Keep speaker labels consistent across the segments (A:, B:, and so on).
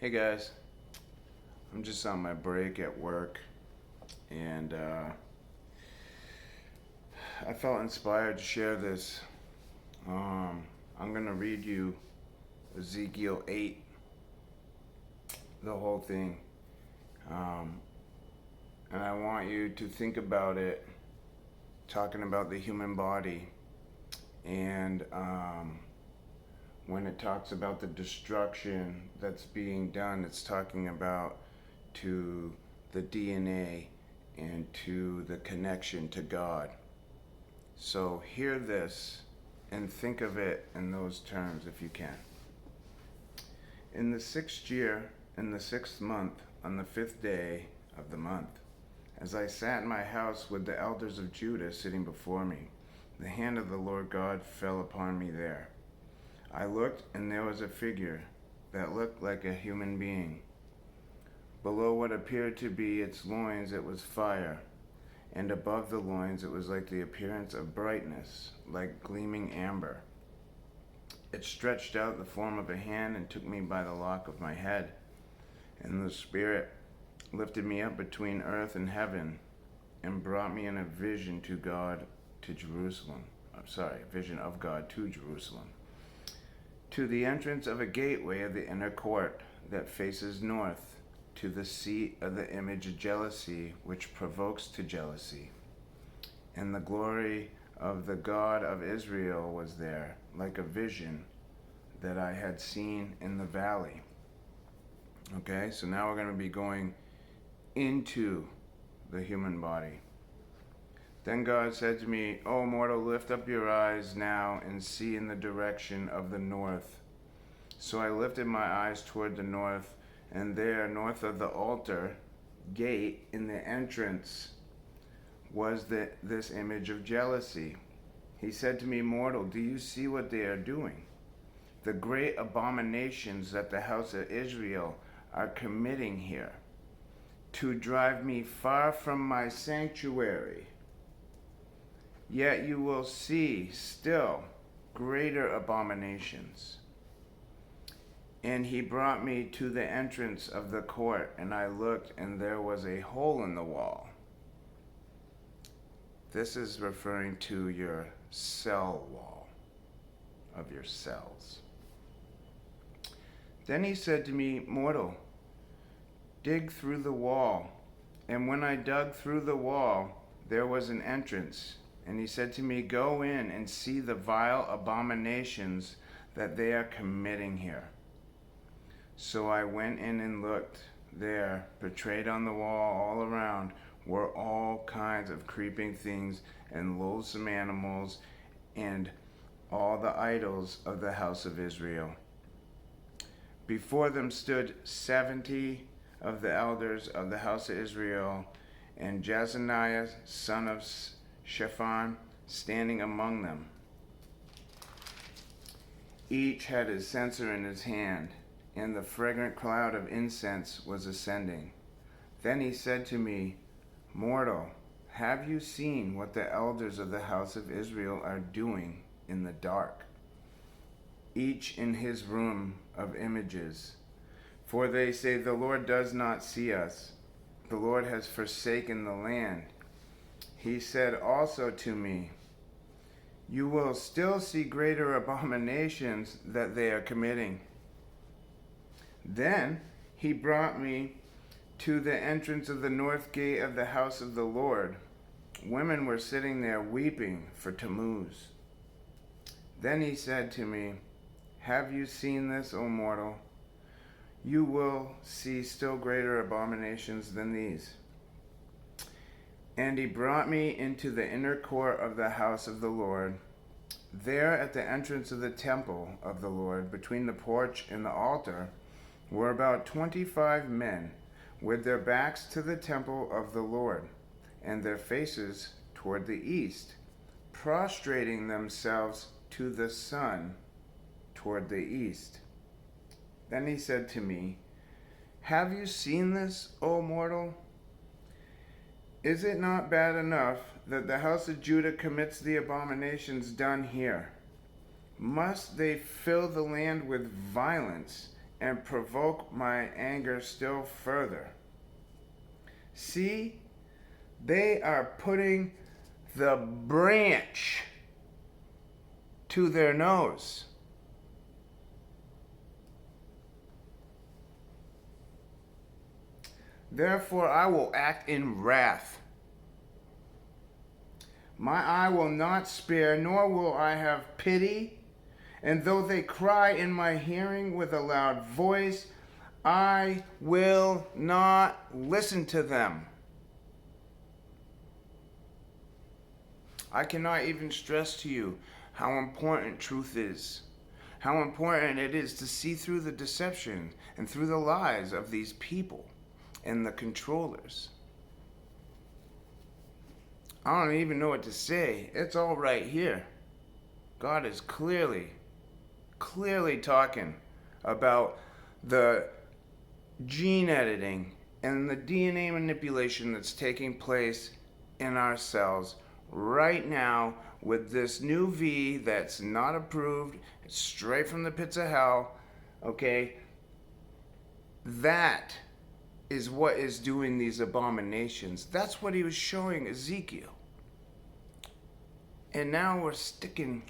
A: Hey guys, I'm just on my break at work and I felt inspired to share this. I'm gonna read you Ezekiel 8, the whole thing. Um, and I want you to think about it, talking about the human body. And when it talks about the destruction that's being done, it's talking about to the DNA and to the connection to God. So hear this and think of it in those terms if you can. In the 6th year, in the 6th month, on the 5th day of the month, as I sat in my house with the elders of Judah sitting before me, the hand of the Lord God fell upon me there. I looked, and there was a figure that looked like a human being. Below what appeared to be its loins, it was fire, and above the loins it was like the appearance of brightness, like gleaming amber. It stretched out the form of a hand and took me by the lock of my head, and the Spirit lifted me up between earth and heaven and brought me in a vision to God to Jerusalem. Vision of God to Jerusalem, to the entrance of a gateway of the inner court that faces north, to the seat of the image of jealousy, which provokes to jealousy. And the glory of the God of Israel was there, like a vision that I had seen in the valley. Okay, so now we're going to be going into the human body. Then God said to me, O mortal, lift up your eyes now and see in the direction of the north. So I lifted my eyes toward the north, and there, north of the altar gate in the entrance, was this image of jealousy. He said to me, Mortal, do you see what they are doing? The great abominations that the house of Israel are committing here, to drive me far from my sanctuary. Yet you will see still greater abominations. And he brought me to the entrance of the court, and I looked, and there was a hole in the wall. This is referring to your cell wall of your cells. Then he said to me, Mortal, dig through the wall. And when I dug through the wall, there was an entrance. And he said to me, Go in and see the vile abominations that they are committing here. So I went in and looked. There, portrayed on the wall all around, were all kinds of creeping things and loathsome animals and all the idols of the house of Israel. Before them stood 70 of the elders of the house of Israel, and Jezaniah, son of Shaphan, standing among them. Each had his censer in his hand, and the fragrant cloud of incense was ascending. Then he said to me, Mortal, have you seen what the elders of the house of Israel are doing in the dark, each in his room of images? For they say, The Lord does not see us. The Lord has forsaken the land. He said also to me, You will still see greater abominations that they are committing. Then he brought me to the entrance of the north gate of the house of the Lord. Women were sitting there weeping for Tammuz. Then he said to me, Have you seen this, O mortal? You will see still greater abominations than these. And he brought me into the inner court of the house of the Lord. There at the entrance of the temple of the Lord, between the porch and the altar, were about 25 men, with their backs to the temple of the Lord, and their faces toward the east, prostrating themselves to the sun toward the east. Then he said to me, Have you seen this, O mortal? Is it not bad enough that the house of Judah commits the abominations done here? Must they fill the land with violence and provoke my anger still further. See, they are putting the branch to their nose. Therefore, I will act in wrath. My eye will not spare, nor will I have pity. And though they cry in my hearing with a loud voice, I will not listen to them. I cannot even stress to you how important truth is, how important it is to see through the deception and through the lies of these people and the controllers. I don't even know what to say. It's all right here. God is clearly talking about the gene editing and the DNA manipulation that's taking place in our cells right now with this new V that's not approved, it's straight from the pits of hell, okay? That is what is doing these abominations. That's what he was showing Ezekiel. And now we're sticking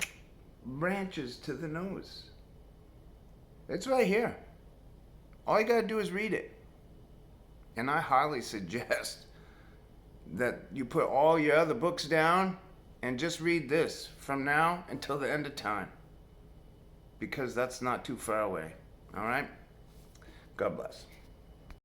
A: branches to the nose. It's right here. All you gotta do is read it. And I highly suggest that you put all your other books down and just read this from now until the end of time. Because that's not too far away. All right? God bless.